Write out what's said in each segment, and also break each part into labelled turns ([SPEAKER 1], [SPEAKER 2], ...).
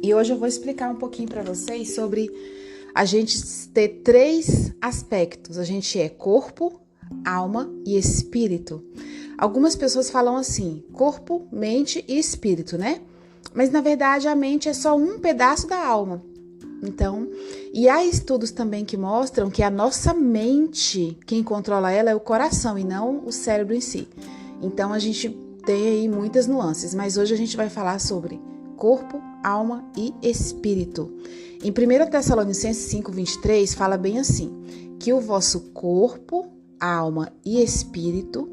[SPEAKER 1] E hoje eu vou explicar um pouquinho para vocês sobre a gente ter 3 aspectos. A gente é corpo, alma e espírito. Algumas pessoas falam assim, corpo, mente e espírito, né? Mas na verdade a mente é só um pedaço da alma. Então, e há estudos também que mostram que a nossa mente, quem controla ela é o coração e não o cérebro em si. Então a gente tem aí muitas nuances, mas hoje a gente vai falar sobre corpo, alma e espírito. Em 1 Tessalonicenses 5:23 fala bem assim, que o vosso corpo, alma e espírito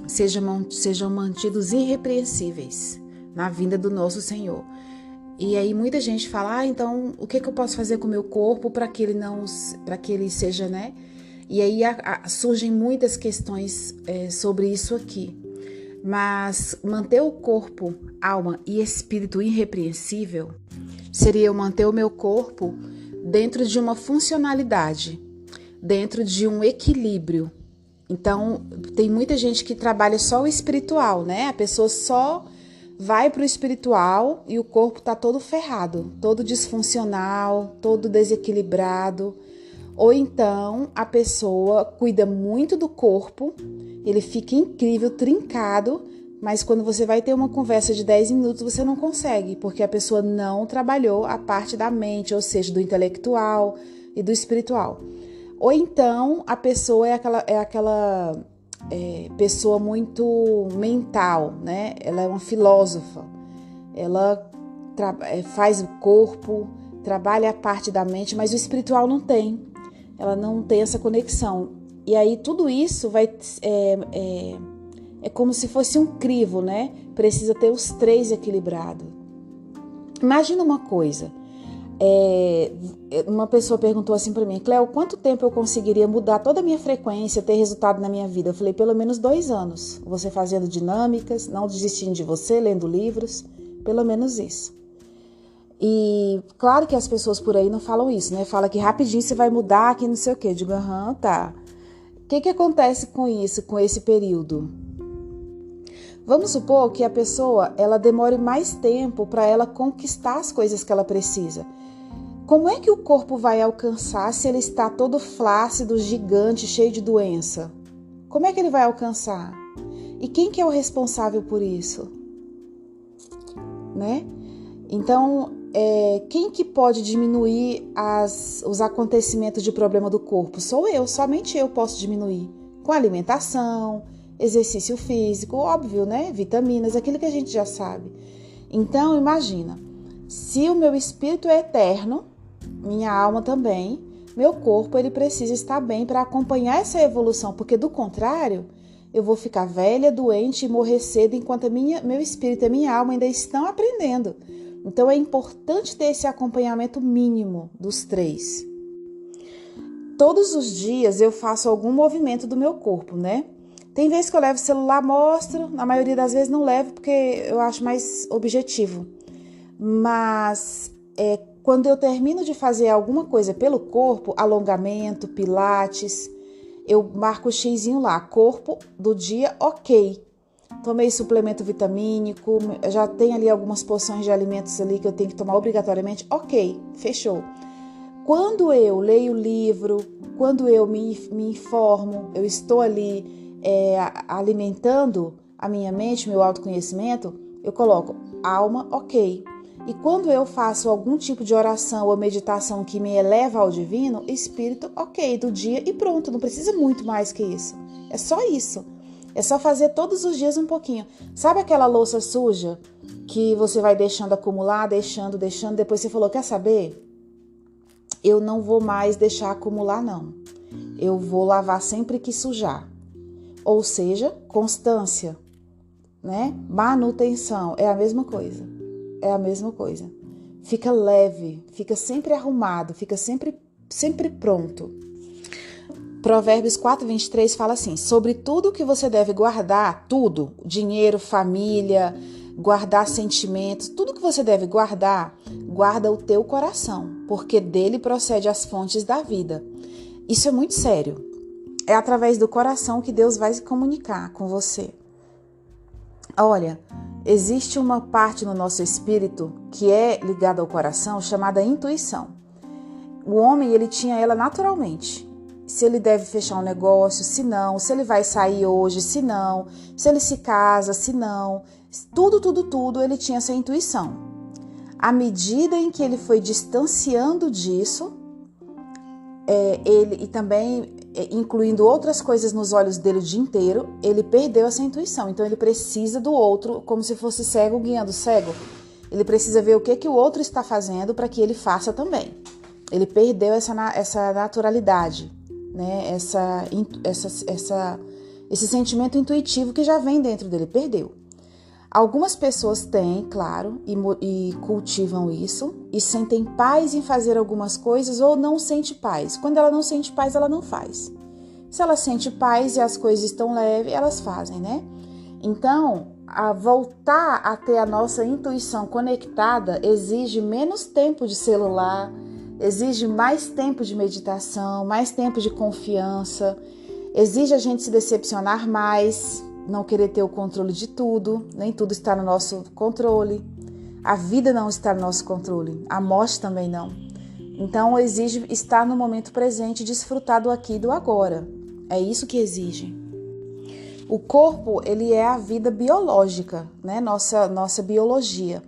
[SPEAKER 1] sejam mantidos irrepreensíveis na vinda do nosso Senhor. E aí muita gente fala, então o que eu posso fazer com o meu corpo para que ele seja, né? E aí surgem muitas questões sobre isso aqui. Mas manter o corpo, alma e espírito irrepreensível seria eu manter o meu corpo dentro de uma funcionalidade, dentro de um equilíbrio. Então, tem muita gente que trabalha só o espiritual, né? A pessoa só vai para o espiritual e o corpo está todo ferrado, todo disfuncional, todo desequilibrado. Ou então a pessoa cuida muito do corpo, ele fica incrível, trincado, mas quando você vai ter uma conversa de 10 minutos você não consegue, porque a pessoa não trabalhou a parte da mente, ou seja, do intelectual e do espiritual. Ou então a pessoa é aquela pessoa muito mental, né? Ela é uma filósofa, ela faz o corpo, trabalha a parte da mente, mas o espiritual não tem, ela não tem essa conexão. E aí tudo isso é como se fosse um crivo, né? Precisa ter os 3 equilibrados. Imagina uma coisa, uma pessoa perguntou assim para mim, Cléo, quanto tempo eu conseguiria mudar toda a minha frequência, ter resultado na minha vida? Eu falei, pelo menos 2 anos. Você fazendo dinâmicas, não desistindo de você, lendo livros, pelo menos isso. E claro que as pessoas por aí não falam isso, né? Fala que rapidinho você vai mudar, que não sei o quê. Eu digo, tá. O que acontece com isso, com esse período? Vamos supor que a pessoa, ela demore mais tempo para ela conquistar as coisas que ela precisa. Como é que o corpo vai alcançar se ele está todo flácido, gigante, cheio de doença? Como é que ele vai alcançar? E quem que é o responsável por isso? Né? Então, quem que pode diminuir os acontecimentos de problema do corpo? Sou eu, somente eu posso diminuir. Com alimentação, exercício físico, óbvio, né? Vitaminas, aquilo que a gente já sabe. Então, imagina, se o meu espírito é eterno, minha alma também, meu corpo ele precisa estar bem para acompanhar essa evolução, porque do contrário, eu vou ficar velha, doente e morrer cedo enquanto meu espírito e minha alma ainda estão aprendendo. Então é importante ter esse acompanhamento mínimo dos 3. Todos os dias eu faço algum movimento do meu corpo, né? Tem vezes que eu levo o celular, mostro, na maioria das vezes não levo porque eu acho mais objetivo. Mas quando eu termino de fazer alguma coisa pelo corpo, alongamento, pilates, eu marco o xizinho lá, corpo do dia, ok. Tomei suplemento vitamínico, já tem ali algumas porções de alimentos ali que eu tenho que tomar obrigatoriamente, ok, fechou. Quando eu leio o livro, quando eu me informo, eu estou ali alimentando a minha mente, meu autoconhecimento, eu coloco alma, ok. E quando eu faço algum tipo de oração ou meditação que me eleva ao divino, espírito, ok, do dia e pronto, não precisa muito mais que isso. É só isso. É só fazer todos os dias um pouquinho. Sabe aquela louça suja que você vai deixando acumular, deixando, depois você falou, quer saber? Eu não vou mais deixar acumular, não. Eu vou lavar sempre que sujar. Ou seja, constância, né? Manutenção, é a mesma coisa. É a mesma coisa. Fica leve, fica sempre arrumado, fica sempre pronto. Provérbios 4:23 fala assim, sobre tudo que você deve guardar, tudo, dinheiro, família, guardar sentimentos, tudo que você deve guardar, guarda o teu coração, porque dele procede as fontes da vida. Isso é muito sério. É através do coração que Deus vai se comunicar com você. Olha, Existe uma parte no nosso espírito que é ligada ao coração, chamada intuição. O homem, ele tinha ela naturalmente. Se ele deve fechar um negócio, se não, se ele vai sair hoje, se não, se ele se casa, se não, tudo, ele tinha essa intuição. À medida em que ele foi distanciando disso, ele e também incluindo outras coisas nos olhos dele o dia inteiro, ele perdeu essa intuição. Então ele precisa do outro, como se fosse cego guiando cego. Ele precisa ver o que o outro está fazendo para que ele faça também. Ele perdeu essa naturalidade, né? Esse sentimento intuitivo que já vem dentro dele, perdeu. Algumas pessoas têm, claro, e cultivam isso, e sentem paz em fazer algumas coisas ou não sente paz. Quando ela não sente paz, ela não faz. Se ela sente paz e as coisas estão leves, elas fazem, né? Então, voltar a ter a nossa intuição conectada exige menos tempo de celular, exige mais tempo de meditação, mais tempo de confiança, exige a gente se decepcionar mais, não querer ter o controle de tudo, nem tudo está no nosso controle. A vida não está no nosso controle, a morte também não. Então exige estar no momento presente, desfrutar do aqui e do agora. É isso que exige. O corpo, ele é a vida biológica, né? Nossa biologia.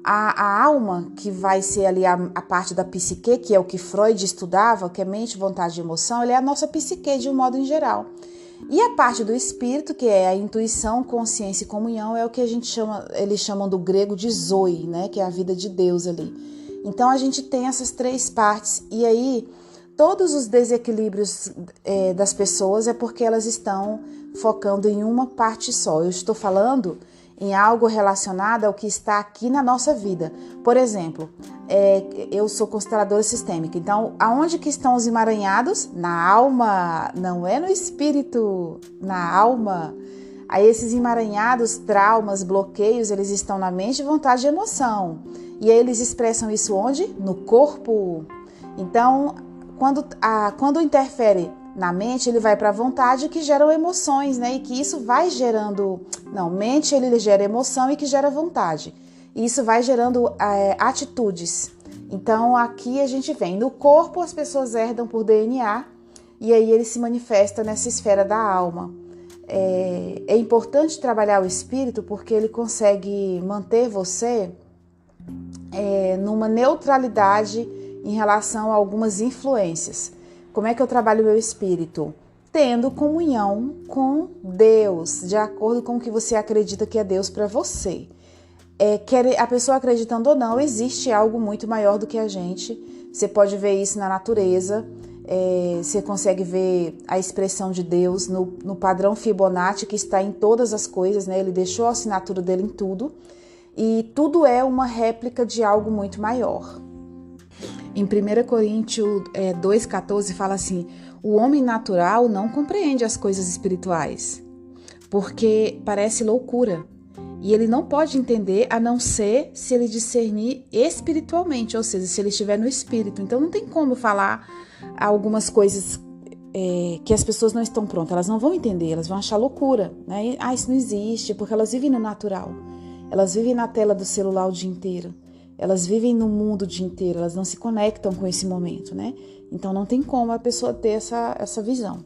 [SPEAKER 1] A alma, que vai ser ali a parte da psique, que é o que Freud estudava, que é mente, vontade e emoção, ele é a nossa psique de um modo em geral. E a parte do espírito, que é a intuição, consciência e comunhão, é o que eles chamam do grego de zoe, né? Que é a vida de Deus ali. Então a gente tem essas três partes, e aí todos os desequilíbrios das pessoas é porque elas estão focando em uma parte só. Eu estou falando em algo relacionado ao que está aqui na nossa vida. Por exemplo, eu sou consteladora sistêmica, então aonde que estão os emaranhados? Na alma, não é no espírito, na alma. Aí esses emaranhados, traumas, bloqueios, eles estão na mente, vontade e emoção. E aí eles expressam isso onde? No corpo. Então, quando interfere na mente, ele vai para a vontade, que geram emoções, né? E que isso vai gerando... Não, mente ele gera emoção e que gera vontade. E isso vai gerando atitudes. Então, aqui a gente vem. No corpo, as pessoas herdam por DNA e aí ele se manifesta nessa esfera da alma. É importante trabalhar o espírito porque ele consegue manter você numa neutralidade em relação a algumas influências. Como é que eu trabalho o meu espírito? Tendo comunhão com Deus, de acordo com o que você acredita que é Deus para você. A pessoa acreditando ou não, existe algo muito maior do que a gente. Você pode ver isso na natureza, você consegue ver a expressão de Deus no padrão Fibonacci, que está em todas as coisas, né? Ele deixou a assinatura dele em tudo, e tudo é uma réplica de algo muito maior. Em 1 Coríntios 2,14 fala assim: o homem natural não compreende as coisas espirituais, porque parece loucura, e ele não pode entender a não ser se ele discernir espiritualmente, ou seja, se ele estiver no espírito. Então não tem como falar algumas coisas que as pessoas não estão prontas, elas não vão entender, elas vão achar loucura, né? Isso não existe, porque elas vivem no natural, elas vivem na tela do celular o dia inteiro. Elas vivem no mundo o dia inteiro, elas não se conectam com esse momento, né? Então não tem como a pessoa ter essa visão.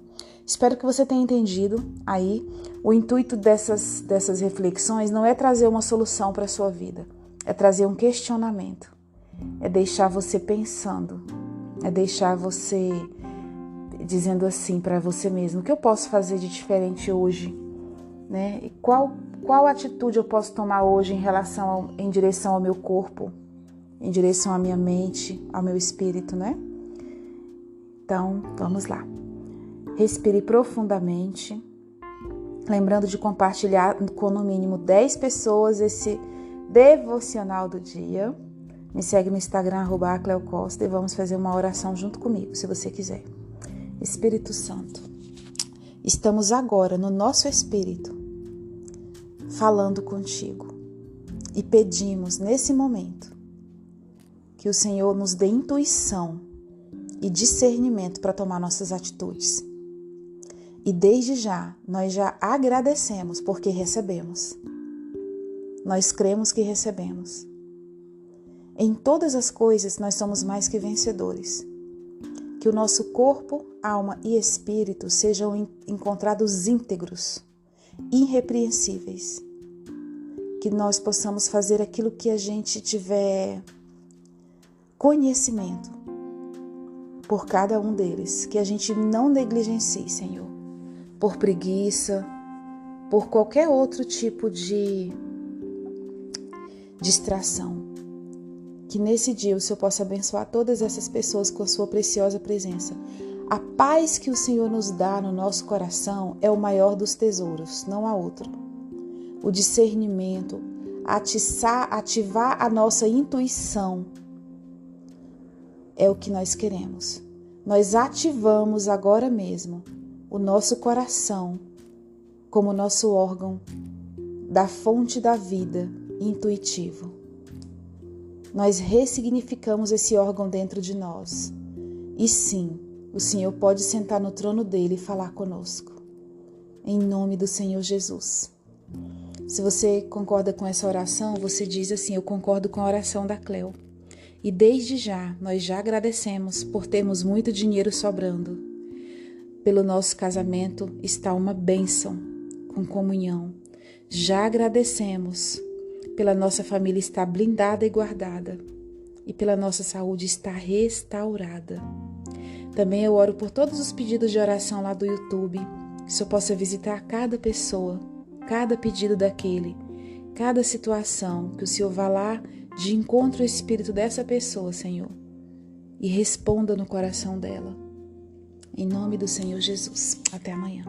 [SPEAKER 1] Espero que você tenha entendido aí. O intuito dessas reflexões não é trazer uma solução para a sua vida, é trazer um questionamento, é deixar você pensando, é deixar você dizendo assim para você mesmo: o que eu posso fazer de diferente hoje, né? E qual atitude eu posso tomar hoje em direção ao meu corpo, em direção à minha mente, ao meu espírito, né? Então, vamos lá. Respire profundamente, lembrando de compartilhar com no mínimo 10 pessoas esse devocional do dia. Me segue no Instagram, @cleocosta, e vamos fazer uma oração junto comigo, se você quiser. Espírito Santo, estamos agora no nosso espírito, falando contigo, e pedimos nesse momento que o Senhor nos dê intuição e discernimento para tomar nossas atitudes. E desde já, nós já agradecemos porque recebemos. nós cremos que recebemos. Em todas as coisas nós somos mais que vencedores. Que o nosso corpo, alma e espírito sejam encontrados íntegros, irrepreensíveis. Que nós possamos fazer aquilo que a gente tiver conhecimento por cada um deles. Que a gente não negligencie, Senhor, por preguiça, por qualquer outro tipo de distração. Que nesse dia o Senhor possa abençoar todas essas pessoas com a sua preciosa presença. A paz que o Senhor nos dá no nosso coração é o maior dos tesouros, não há outro. O discernimento, ativar a nossa intuição é o que nós queremos. Nós ativamos agora mesmo o nosso coração como nosso órgão da fonte da vida intuitivo. Nós ressignificamos esse órgão dentro de nós. E sim, o Senhor pode sentar no trono dele e falar conosco. Em nome do Senhor Jesus. Se você concorda com essa oração, você diz assim: eu concordo com a oração da Cleo. E desde já, nós já agradecemos por termos muito dinheiro sobrando. Pelo nosso casamento está uma bênção com comunhão. Já agradecemos pela nossa família estar blindada e guardada, e pela nossa saúde estar restaurada. Também eu oro por todos os pedidos de oração lá do YouTube, que o Senhor possa visitar cada pessoa, cada pedido daquele, cada situação, que o Senhor vá lá de encontro ao espírito dessa pessoa, Senhor, e responda no coração dela. Em nome do Senhor Jesus. Até amanhã.